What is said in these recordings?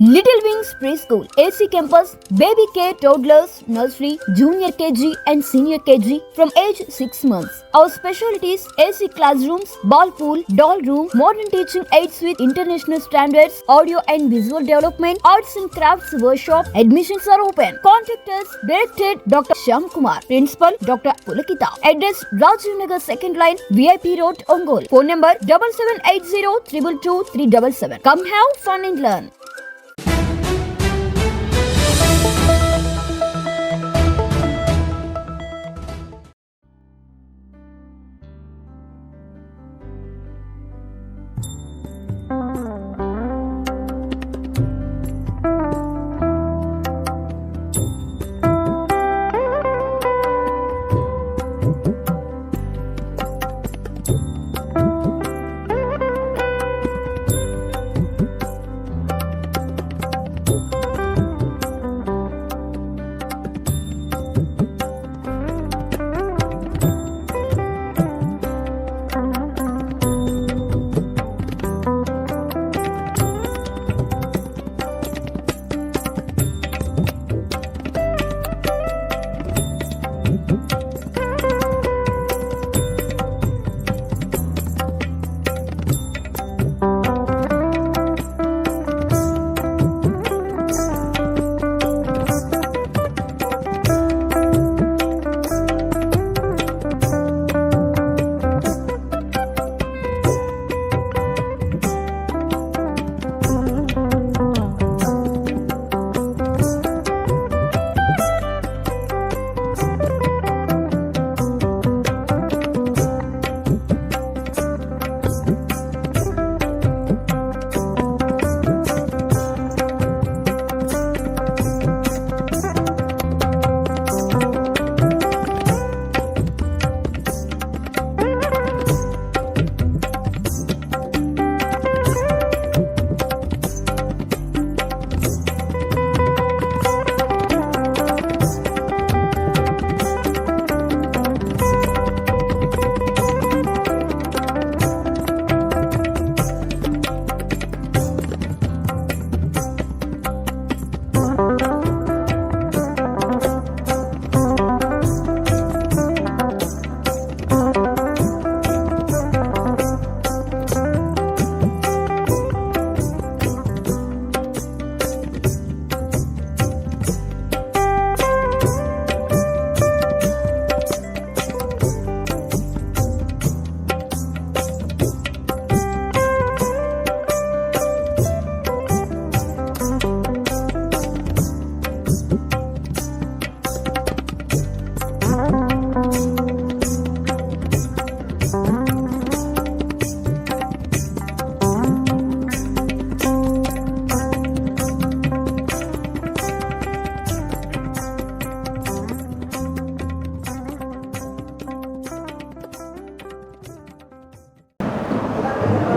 Little Wings Preschool, AC Campus, Baby Care, Toddlers, Nursery, Junior KG and Senior KG from age 6 months. Our specialties: AC classrooms, ball pool, doll room, modern teaching aids with international standards, audio and visual development, arts and crafts workshop. Admissions are open. Contact us. Directed Dr. Shyam Kumar. Principal Dr. Pulakita. Address: Rajiv Nagar 2nd line, VIP Road, Ongole. Phone number 7780 222 377. Come have fun and learn.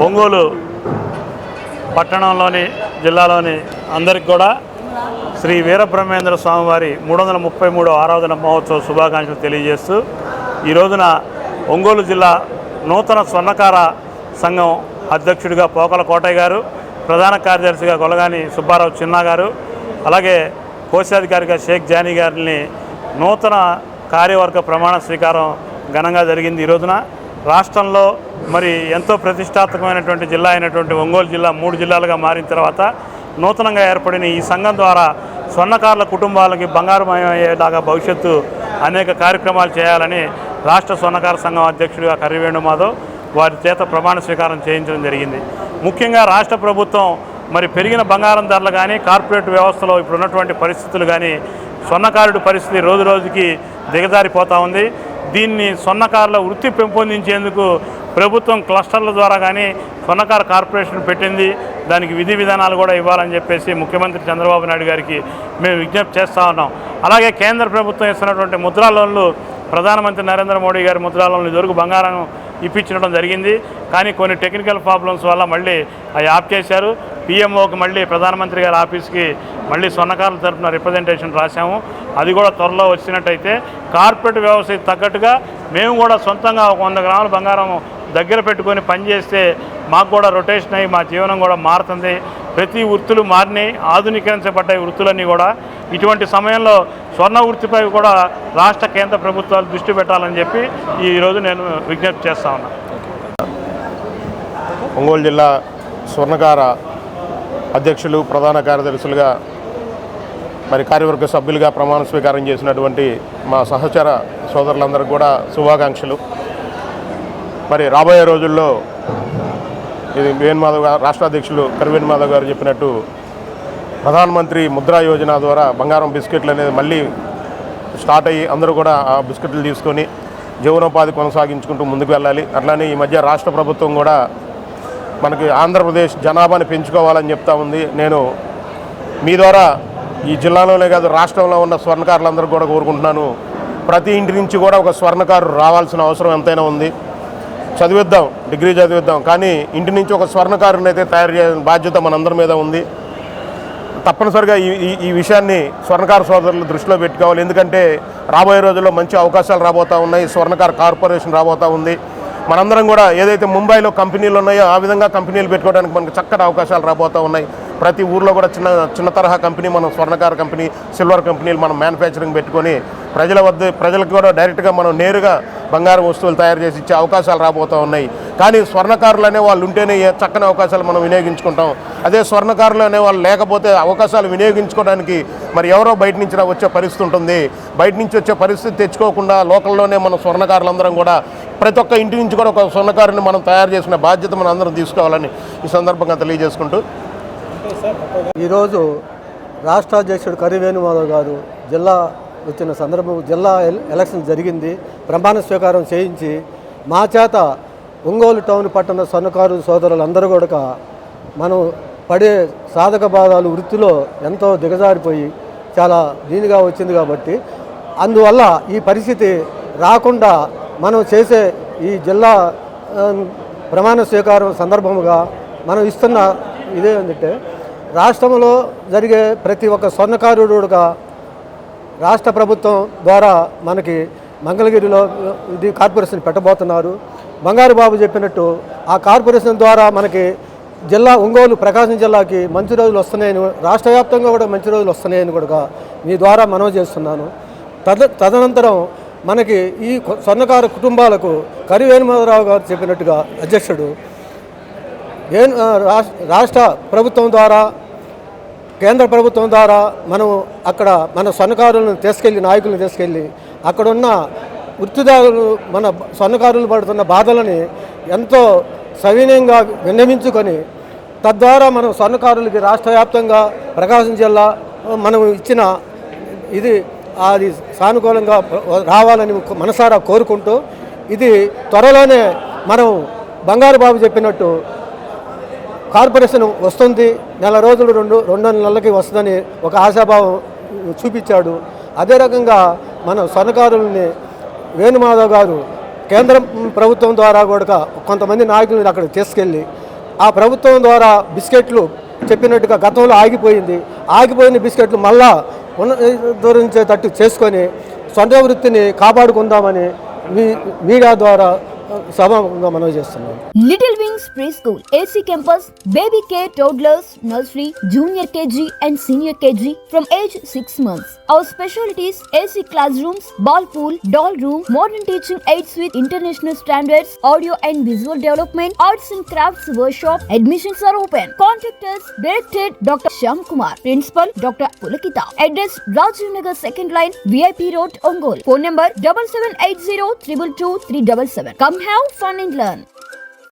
Ongole పట్టణంలోని జిల్లాలోని అందరికి కూడా శ్రీ వీరబ్రహ్మేంద్ర స్వామివారి 333వ ఆరాధన మహోత్సవ శుభాకాంక్షలు తెలియజేస్తూ ఈ రోజున ఒంగోలు జిల్లా నూతన స్వర్ణకార సంఘం అధ్యక్షుడిగా పోకల కోటయ్య గారు, ప్రధాన కార్యదర్శిగా గొలగాని సుబ్బారావు చిన్న గారు, అలాగే కోశాధికారిగా షేక్ జానీ గారిని నూతన కార్యవర్గ ప్రమాణ స్వీకారం ఘనంగా జరిగింది. ఈ రోజున రాష్ట్రంలో మరి ఎంతో ప్రతిష్టాత్మకమైనటువంటి జిల్లా అయినటువంటి ఒంగోలు జిల్లా 3 జిల్లాలుగా మారిన తర్వాత నూతనంగా ఏర్పడిన ఈ సంఘం ద్వారా స్వర్ణకారుల కుటుంబాలకి బంగారుమయ్యేలాగా భవిష్యత్తు అనేక కార్యక్రమాలు చేయాలని రాష్ట్ర స్వర్ణకార సంఘం అధ్యక్షుడిగా కర్రి వేణుమాధవ్ వారి చేత ప్రమాణ స్వీకారం చేయించడం జరిగింది. ముఖ్యంగా రాష్ట్ర ప్రభుత్వం మరి పెరిగిన బంగారం ధరలు కానీ, కార్పొరేట్ వ్యవస్థలో ఇప్పుడు ఉన్నటువంటి పరిస్థితులు కానీ, స్వర్ణకారుడి పరిస్థితి రోజు రోజుకి దిగజారిపోతూ ఉంది. దీన్ని స్వర్ణకారుల వృత్తి పెంపొందించేందుకు ప్రభుత్వం క్లస్టర్ల ద్వారా కానీ స్వర్ణకార కార్పొరేషన్ పెట్టింది. దానికి విధి విధానాలు కూడా ఇవ్వాలని చెప్పేసి ముఖ్యమంత్రి చంద్రబాబు నాయుడు గారికి మేము విజ్ఞప్తి చేస్తూ ఉన్నాం. అలాగే కేంద్ర ప్రభుత్వం ఇస్తున్నటువంటి ముద్రా లోన్లు ప్రధానమంత్రి నరేంద్ర మోడీ గారి ముద్రా లోన్లు ఇదివరకు బంగారం ఇప్పించడం జరిగింది. కానీ కొన్ని టెక్నికల్ ప్రాబ్లమ్స్ వల్ల మళ్ళీ అవి ఆప్ చేశారు. పిఎంఓకి మళ్ళీ ప్రధానమంత్రి గారి ఆఫీస్కి మళ్ళీ స్వర్ణకారుల తరఫున రిప్రజెంటేషన్ రాశాము. అది కూడా త్వరలో వచ్చినట్టయితే కార్పొరేట్ వ్యవస్థకి తగ్గట్టుగా మేము కూడా సొంతంగా 100 గ్రాముల బంగారం దగ్గర పెట్టుకొని పనిచేస్తే మాకు కూడా రొటేషన్ అయ్యి మా జీవనం కూడా మారుతుంది. ప్రతి వృత్తులు మారినాయి, ఆధునీకరించబడ్డాయి వృత్తులన్నీ కూడా. ఇటువంటి సమయంలో స్వర్ణ వృత్తిపై కూడా రాష్ట్ర కేంద్ర ప్రభుత్వాలు దృష్టి పెట్టాలని చెప్పి ఈరోజు నేను విజ్ఞప్తి చేస్తా ఉన్నాను. ఒంగోలు జిల్లా స్వర్ణకార అధ్యక్షులు, ప్రధాన కార్యదర్శులుగా మరి కార్యవర్గ సభ్యులుగా ప్రమాణ స్వీకారం చేసినటువంటి మా సహచర సోదరులందరికీ కూడా శుభాకాంక్షలు. మరి రాబోయే రోజుల్లో ఇది వేణుమాధవ్ గారు, రాష్ట్ర అధ్యక్షులు కరివేణు మాధవ్ గారు చెప్పినట్టు ప్రధానమంత్రి ముద్రా యోజన ద్వారా బంగారం బిస్కెట్లు అనేది మళ్ళీ స్టార్ట్ అయ్యి అందరూ కూడా ఆ బిస్కెట్లు తీసుకొని జీవనోపాధి కొనసాగించుకుంటూ ముందుకు వెళ్ళాలి. అట్లానే ఈ మధ్య రాష్ట్ర ప్రభుత్వం కూడా మనకి ఆంధ్రప్రదేశ్ జనాభాని పెంచుకోవాలని చెప్తా ఉంది. నేను మీ ద్వారా ఈ జిల్లాలోనే కాదు రాష్ట్రంలో ఉన్న స్వర్ణకారులందరూ కూడా కోరుకుంటున్నాను, ప్రతి ఇంటి నుంచి కూడా ఒక స్వర్ణకారు రావాల్సిన అవసరం ఎంతైనా ఉంది. చదివిద్దాం, డిగ్రీ చదివిద్దాం, కానీ ఇంటి నుంచి ఒక స్వర్ణకారుని అయితే తయారు చేయాల్సిన బాధ్యత మనందరి మీద ఉంది. తప్పనిసరిగా ఈ విషయాన్ని స్వర్ణకార సోదరులు దృష్టిలో పెట్టుకోవాలి. ఎందుకంటే రాబోయే రోజుల్లో మంచి అవకాశాలు రాబోతూ ఉన్నాయి. స్వర్ణకార కార్పొరేషన్ రాబోతూ ఉంది. మనందరం కూడా ఏదైతే ముంబైలో కంపెనీలు ఉన్నాయో ఆ విధంగా కంపెనీలు పెట్టుకోవడానికి మనకు చక్కటి అవకాశాలు రాబోతూ ఉన్నాయి. ప్రతి ఊర్లో కూడా చిన్న తరహా కంపెనీ, మనం స్వర్ణకార కంపెనీ, సిల్వర్ కంపెనీలు మనం మ్యానుఫ్యాక్చరింగ్ పెట్టుకొని ప్రజలకు కూడా డైరెక్ట్గా మనం నేరుగా బంగారం వస్తువులు తయారు చేసి ఇచ్చే అవకాశాలు రాబోతూ ఉన్నాయి. కానీ స్వర్ణకారులు అనే వాళ్ళు ఉంటేనే చక్కని అవకాశాలు మనం వినియోగించుకుంటాం. అదే స్వర్ణకారులు అనే వాళ్ళు లేకపోతే అవకాశాలు వినియోగించుకోవడానికి మరి ఎవరో బయట నుంచి వచ్చే పరిస్థితి ఉంటుంది. బయట నుంచి వచ్చే పరిస్థితి తెచ్చుకోకుండా లోకల్లోనే మన స్వర్ణకారులందరం కూడా ప్రతి ఒక్క ఇంటి నుంచి కూడా ఒక స్వర్ణకారుని మనం తయారు చేసిన బాధ్యత మనం అందరం తీసుకోవాలని ఈ సందర్భంగా తెలియజేసుకుంటూ, ఈరోజు రాష్ట్ర అధ్యక్షుడు కరివేణు మాధవ్ గారు జిల్లా వచ్చిన సందర్భం, జిల్లా ఎలక్షన్ జరిగింది, ప్రమాణ స్వీకారం చేయించి మా చేత ఒంగోలు టౌన్ పట్టణ స్వర్ణకారు సోదరులందరూ కూడా మనం పడే సాధక బాధాలు వృత్తిలో ఎంతో దిగజారిపోయి చాలా దీనిగా వచ్చింది. కాబట్టి అందువల్ల ఈ పరిస్థితి రాకుండా మనం చేసే ఈ జిల్లా ప్రమాణ స్వీకారం సందర్భముగా మనం ఇస్తున్న ఇదే ఏంటంటే, రాష్ట్రంలో జరిగే ప్రతి ఒక్క స్వర్ణకారుడుగా రాష్ట్ర ప్రభుత్వం ద్వారా మనకి మంగళగిరిలో ఇది కార్పొరేషన్ పెట్టబోతున్నారు. బంగారు బాబు చెప్పినట్టు ఆ కార్పొరేషన్ ద్వారా మనకి జిల్లా ఒంగోలు ప్రకాశం జిల్లాకి మంచి రోజులు వస్తున్నాయని, రాష్ట్ర వ్యాప్తంగా కూడా మంచి రోజులు వస్తున్నాయని కూడా మీ ద్వారా మనవి చేస్తున్నాను. తదనంతరం మనకి ఈ స్వర్ణకార కుటుంబాలకు కరివేణుమాధవరావు గారు చెప్పినట్టుగా అధ్యక్షుడు రాష్ట్ర ప్రభుత్వం ద్వారా, కేంద్ర ప్రభుత్వం ద్వారా మనం అక్కడ మన స్వర్ణకారులను తీసుకెళ్ళి, నాయకులను తీసుకెళ్ళి అక్కడున్న వృత్తిదారులు, మన స్వర్ణకారులు పడుతున్న బాధలని ఎంతో సవినయంగా విన్నవించుకొని తద్వారా మనం స్వర్ణకారులకి రాష్ట్ర వ్యాప్తంగా ప్రకాశం జిల్లా మనం ఇచ్చిన ఇది అది సానుకూలంగా రావాలని మనసారా కోరుకుంటూ, ఇది త్వరలోనే మనం బంగారు బాబు చెప్పినట్టు కార్పొరేషన్ వస్తుంది, నెల రోజులు రెండు నెలలకి వస్తుందని ఒక ఆశాభావం చూపించాడు. అదే రకంగా మన స్వర్ణకారుల్ని వేణుమాధవ్ గారు కేంద్ర ప్రభుత్వం ద్వారా కూడా కొంతమంది నాయకులను అక్కడ తీసుకెళ్ళి ఆ ప్రభుత్వం ద్వారా బిస్కెట్లు చెప్పినట్టుగా గతంలో ఆగిపోయిన బిస్కెట్లు మళ్ళా పునరుద్ధరించేటట్టు చేసుకొని స్వంత వృత్తిని కాపాడుకుందామని మీడియా ద్వారా సభగా మనవి చేస్తున్నాం. Little Wings Preschool, AC Campus, Baby Care, Toddlers, Nursery, Junior KG and Senior KG from age 6 months. Our specialties: AC classrooms, ball pool, doll room, modern teaching aids with international standards, audio and visual development, arts and crafts workshop. Admissions are open. Contact us. Directed Dr. Shyam Kumar. Principal Dr. Pulakita. Address Rajiv Nagar 2nd line, VIP Road, Ongole. Phone number 7780 222 377. Come have fun and learn.